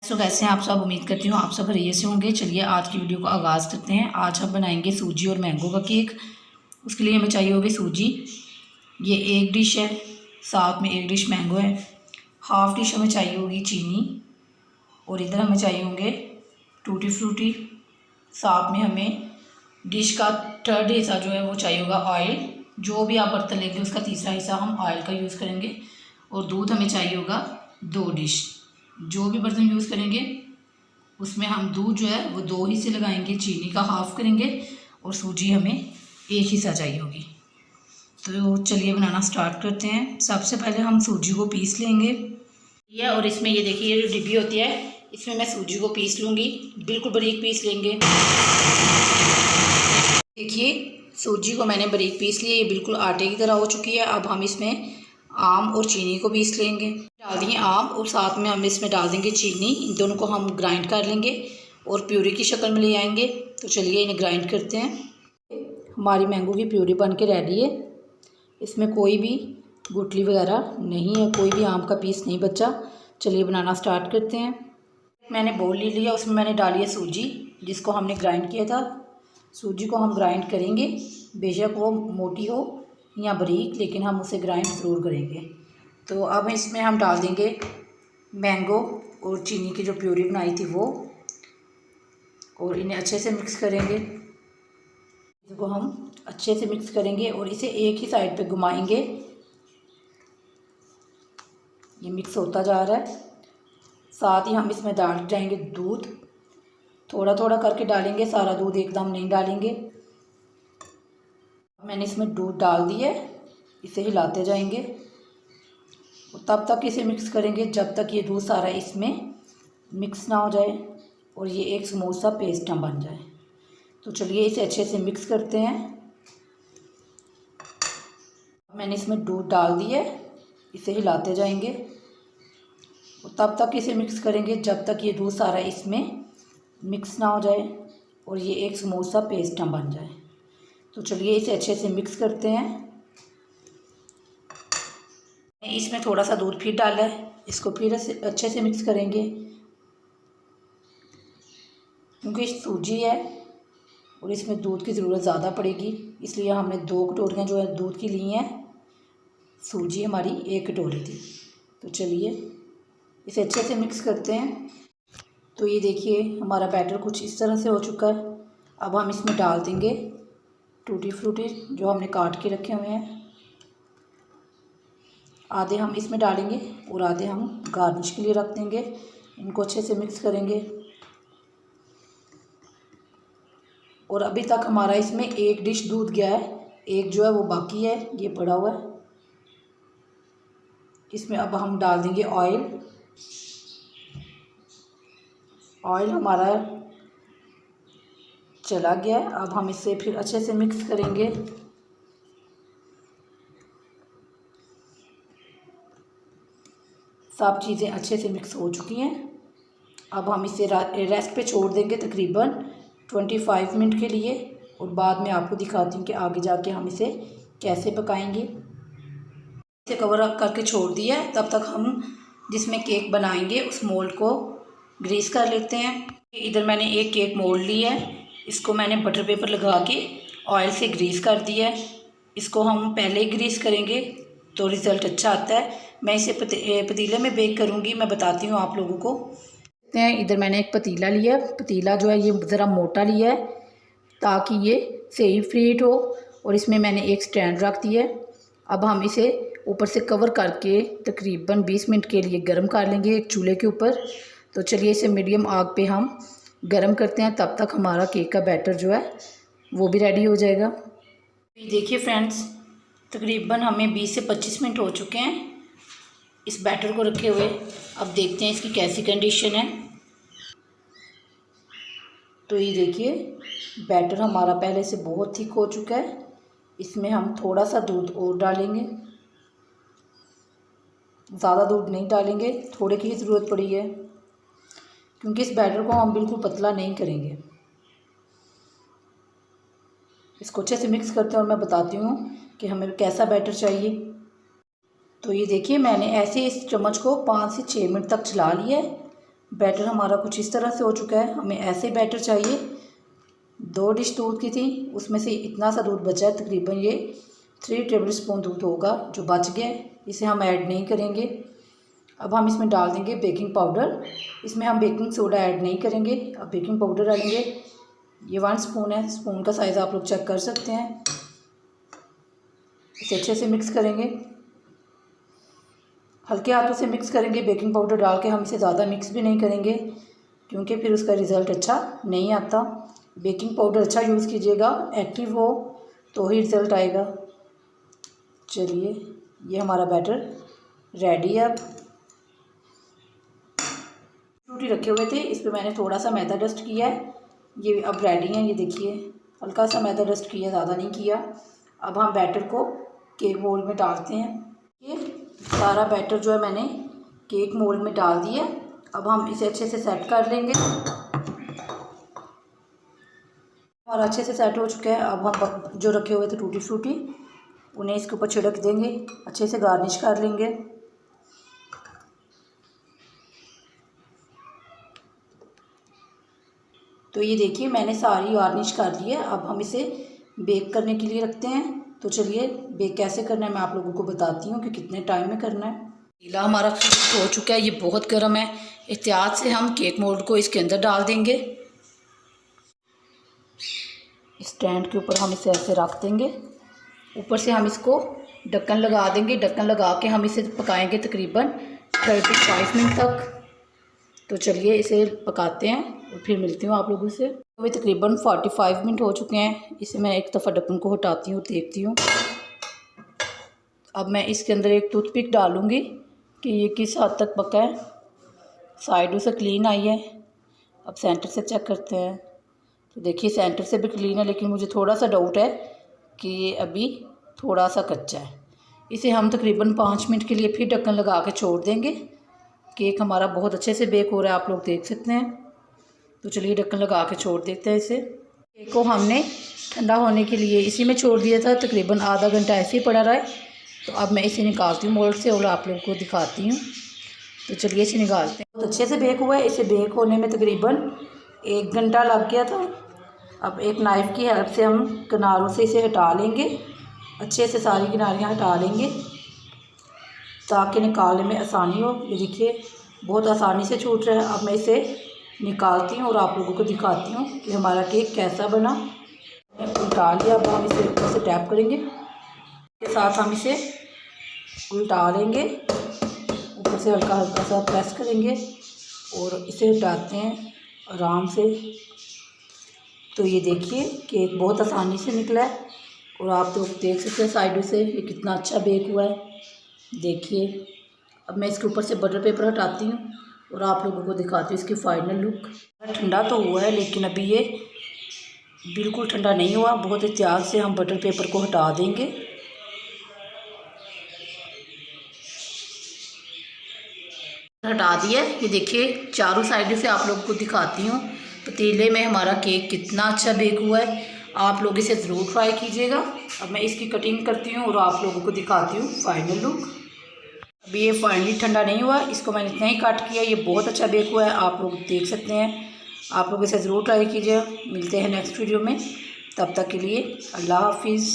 तो कैसे हैं आप सब। उम्मीद करती हूँ आप सब खैरियत से होंगे। चलिए आज की वीडियो को आगाज़ करते हैं। आज हम बनाएंगे सूजी और मैंगो का केक। उसके लिए हमें चाहिए होगी सूजी, ये एक डिश है, साथ में एक डिश मैंगो है, हाफ़ डिश हमें चाहिए होगी चीनी, और इधर हमें चाहिए होंगे टूटी फ्रूटी। साथ में हमें डिश का थर्ड हिस्सा जो है वो चाहिए होगा ऑयल। जो भी आप बर्तन लेंगे उसका तीसरा हिस्सा हम ऑयल का यूज़ करेंगे। और दूध हमें चाहिए होगा 2 डिश। जो भी बर्तन यूज़ करेंगे उसमें हम दूध जो है वो 2 हिस्से लगाएंगे, चीनी का हाफ़ करेंगे और सूजी हमें एक हिस्सा चाहिए होगी। तो चलिए बनाना स्टार्ट करते हैं। सबसे पहले हम सूजी को पीस लेंगे और इसमें ये देखिए ये जो डिब्बी होती है इसमें मैं सूजी को पीस लूँगी, बिल्कुल बारीक पीस लेंगे। देखिए सूजी को मैंने बारीक पीस लिया, ये बिल्कुल आटे की तरह हो चुकी है। अब हम इसमें आम और चीनी को पीस लेंगे। डाल दिए आम और साथ में हम इसमें डाल देंगे चीनी। इन दोनों को हम ग्राइंड कर लेंगे और प्यूरी की शक्ल में ले आएंगे। तो चलिए इन्हें ग्राइंड करते हैं। हमारी मैंगो की प्यूरी बन के रेडी है। इसमें कोई भी गुठली वगैरह नहीं है, कोई भी आम का पीस नहीं बचा। चलिए बनाना स्टार्ट करते हैं। मैंने बोल ले लिया, उसमें मैंने डाली है सूजी जिसको हमने ग्राइंड किया था। सूजी को हम ग्राइंड करेंगे, बेशक वो मोटी हो या बारीक, लेकिन हम उसे ग्राइंड ज़रूर करेंगे। तो अब इसमें हम डाल देंगे मैंगो और चीनी की जो प्यूरी बनाई थी वो, और इन्हें अच्छे से मिक्स करेंगे। इसको हम अच्छे से मिक्स करेंगे और इसे एक ही साइड पे घुमाएंगे। ये मिक्स होता जा रहा है। साथ ही हम इसमें डाल जाएंगे दूध, थोड़ा थोड़ा करके डालेंगे, सारा दूध एकदम नहीं डालेंगे। मैंने इसमें दूध डाल दिया है, इसे हिलाते जाएंगे और तब तक इसे मिक्स करेंगे जब तक ये दूध सारा इसमें मिक्स ना हो जाए और ये एक स्मूथ सा पेस्ट ना बन जाए। तो चलिए इसे अच्छे से मिक्स करते हैं। मैंने इसमें दूध डाल दिया है, इसे हिलाते जाएंगे और तब तक इसे मिक्स करेंगे जब तक ये दूध सारा इसमें मिक्स ना हो जाए और ये एक स्मूथ सा पेस्ट ना बन जाए। तो चलिए इसे अच्छे से मिक्स करते हैं। इसमें थोड़ा सा दूध फिर डाला है, इसको फिर अच्छे से मिक्स करेंगे। क्योंकि सूजी है और इसमें दूध की ज़रूरत ज़्यादा पड़ेगी, इसलिए हमने 2 कटोरियाँ जो है दूध की ली हैं। सूजी हमारी 1 कटोरी थी। तो चलिए इसे अच्छे से मिक्स करते हैं। तो ये देखिए हमारा बैटर कुछ इस तरह से हो चुका है। अब हम इसमें डाल देंगे टूटी फ्रूटी जो हमने काट के रखे हुए हैं। आधे हम इसमें डालेंगे और आधे हम गार्निश के लिए रख देंगे। इनको अच्छे से मिक्स करेंगे। और अभी तक हमारा इसमें 1 डिश दूध गया है, एक जो है वो बाकी है, ये पड़ा हुआ है। इसमें अब हम डाल देंगे ऑयल। ऑयल हमारा चला गया है। अब हम इसे फिर अच्छे से मिक्स करेंगे। सब चीज़ें अच्छे से मिक्स हो चुकी हैं। अब हम इसे रेस्ट पे छोड़ देंगे तकरीबन 25 मिनट के लिए, और बाद में आपको दिखाती हूँ कि आगे जाके हम इसे कैसे पकाएंगे। इसे कवर करके छोड़ दिया है। तब तक हम जिसमें केक बनाएंगे उस मोल्ड को ग्रीस कर लेते हैं। इधर मैंने एक केक मोल्ड लिया है, इसको मैंने बटर पेपर लगा के ऑयल से ग्रीस कर दिया है। इसको हम पहले ही ग्रीस करेंगे तो रिज़ल्ट अच्छा आता है। मैं इसे पतीले में बेक करूँगी, मैं बताती हूँ आप लोगों को। इधर मैंने एक पतीला लिया, पतीला जो है ये ज़रा मोटा लिया है ताकि ये सही फ्रीट हो, और इसमें मैंने एक स्टैंड रख दिया है। अब हम इसे ऊपर से कवर करके तकरीबन 20 मिनट के लिए गर्म कर लेंगे एक चूल्हे के ऊपर। तो चलिए इसे मीडियम आग पे हम गर्म करते हैं, तब तक हमारा केक का बैटर जो है वो भी रेडी हो जाएगा। देखिए फ्रेंड्स, तकरीबन हमें 20 से 25 मिनट हो चुके हैं इस बैटर को रखे हुए। अब देखते हैं इसकी कैसी कंडीशन है। तो ये देखिए बैटर हमारा पहले से बहुत थिक हो चुका है। इसमें हम थोड़ा सा दूध और डालेंगे, ज़्यादा दूध नहीं डालेंगे, थोड़े की ही ज़रूरत पड़ी है क्योंकि इस बैटर को हम बिल्कुल पतला नहीं करेंगे। इसको अच्छे से मिक्स करते हैं और मैं बताती हूँ कि हमें कैसा बैटर चाहिए। तो ये देखिए मैंने ऐसे इस चम्मच को 5 से 6 मिनट तक चला लिया है बैटर हमारा कुछ इस तरह से हो चुका है। हमें ऐसे बैटर चाहिए। 2 डिश दूध की थी, उसमें से इतना सा दूध बचा है, तकरीबन ये 3 टेबल स्पून दूध होगा जो बच गया है। इसे हम ऐड नहीं करेंगे। अब हम इसमें डाल देंगे बेकिंग पाउडर। इसमें हम बेकिंग सोडा ऐड नहीं करेंगे, अब बेकिंग पाउडर डालेंगे। ये 1 स्पून है, स्पून का साइज़ आप लोग चेक कर सकते हैं। इसे अच्छे से मिक्स करेंगे, हल्के हाथों से मिक्स करेंगे। बेकिंग पाउडर डाल के हम इसे ज़्यादा मिक्स भी नहीं करेंगे क्योंकि फिर उसका रिज़ल्ट अच्छा नहीं आता। बेकिंग पाउडर अच्छा यूज़ कीजिएगा, एक्टिव हो तो ही रिज़ल्ट आएगा। चलिए, ये हमारा बैटर रेडी है। अब फ्रूटी रखे हुए थे, इस पर मैंने थोड़ा सा मैदा डस्ट किया है। ये अब रेडी है, ये देखिए हल्का सा मैदा डस्ट किया, ज़्यादा नहीं किया। अब हम बैटर को केक मोल्ड में डालते हैं। ये सारा बैटर जो है मैंने केक मोल्ड में डाल दिया। अब हम इसे अच्छे से सेट कर लेंगे। और अच्छे से सेट हो चुका है। अब हम जो रखे हुए थे टूटी फ्रूटी, उन्हें इसके ऊपर छिड़क देंगे, अच्छे से गार्निश कर लेंगे। तो ये देखिए मैंने सारी गार्निश कर ली है। अब हम इसे बेक करने के लिए रखते हैं। तो चलिए बेक कैसे करना है मैं आप लोगों को बताती हूँ कि कितने टाइम में करना है। पतीला हमारा हो चुका है, ये बहुत गर्म है। एहतियात से हम केक मोल्ड को इसके अंदर डाल देंगे। स्टैंड के ऊपर हम इसे ऐसे रख देंगे, ऊपर से हम इसको ढक्कन लगा देंगे। ढक्कन लगा के हम इसे पकाएंगे तकरीबन 35 मिनट तक। तो चलिए इसे पकाते हैं और फिर मिलती हूँ आप लोगों से। अभी तकरीबन 45 मिनट हो चुके हैं। इसे मैं एक दफ़ा ढक्कन को हटाती हूँ, देखती हूँ। अब मैं इसके अंदर एक टूथपिक डालूँगी कि ये किस हद तक पका है। साइडों से क्लीन आई है। अब सेंटर से चेक करते हैं। तो देखिए सेंटर से भी क्लीन है, लेकिन मुझे थोड़ा सा डाउट है कि ये अभी थोड़ा सा कच्चा है। इसे हम तकरीबन 5 मिनट के लिए फिर ढक्कन लगा के छोड़ देंगे। केक हमारा बहुत अच्छे से बेक हो रहा है, आप लोग देख सकते हैं। तो चलिए ढक्कन लगा के छोड़ देते हैं इसे। केक को हमने ठंडा होने के लिए इसी में छोड़ दिया था, तकरीबन आधा घंटा ऐसे ही पड़ा रहा है। तो अब मैं इसे निकालती हूँ मोल्ड से और आप लोगों को दिखाती हूँ। तो चलिए इसे निकालते हैं। बहुत अच्छे से बेक हुआ है। इसे बेक होने में तकरीबन 1 घंटा लग गया था। अब एक नाइफ़ की हेल्प से हम किनारों से इसे हटा लेंगे, अच्छे से सारी किनारियाँ हटा लेंगे ताकि निकालने में आसानी हो। ये देखिए बहुत आसानी से छूट रहा है। अब मैं इसे निकालती हूँ और आप लोगों को दिखाती हूँ कि हमारा केक कैसा बना। उल्टा लिया, अब हम इसे ऊपर से टैप करेंगे, के साथ हम इसे उल्टा लेंगे, ऊपर से हल्का हल्का सा प्रेस करेंगे और इसे हटाते हैं आराम से। तो ये देखिए केक बहुत आसानी से निकला है और आप तो देख सकते हैं साइडों से ये कितना अच्छा बेक हुआ है। देखिए अब मैं इसके ऊपर से बटर पेपर हटाती हूँ और आप लोगों को दिखाती हूँ इसकी फ़ाइनल लुक। ठंडा तो हुआ है लेकिन अभी ये बिल्कुल ठंडा नहीं हुआ। बहुत एहतियात से हम बटर पेपर को हटा देंगे। हटा दिया। ये देखिए चारों साइड से आप लोगों को दिखाती हूँ पतीले में हमारा केक कितना अच्छा बेक हुआ है। आप लोग इसे ज़रूर ट्राई कीजिएगा। अब मैं इसकी कटिंग करती हूँ और आप लोगों को दिखाती हूँ फाइनल लुक। अभी ये फाइनली ठंडा नहीं हुआ, इसको मैंने इतना ही काट किया। ये बहुत अच्छा बेक हुआ है, आप लोग देख सकते हैं। आप लोग इसे ज़रूर ट्राई कीजिए। मिलते हैं नेक्स्ट वीडियो में, तब तक के लिए अल्लाह हाफिज़।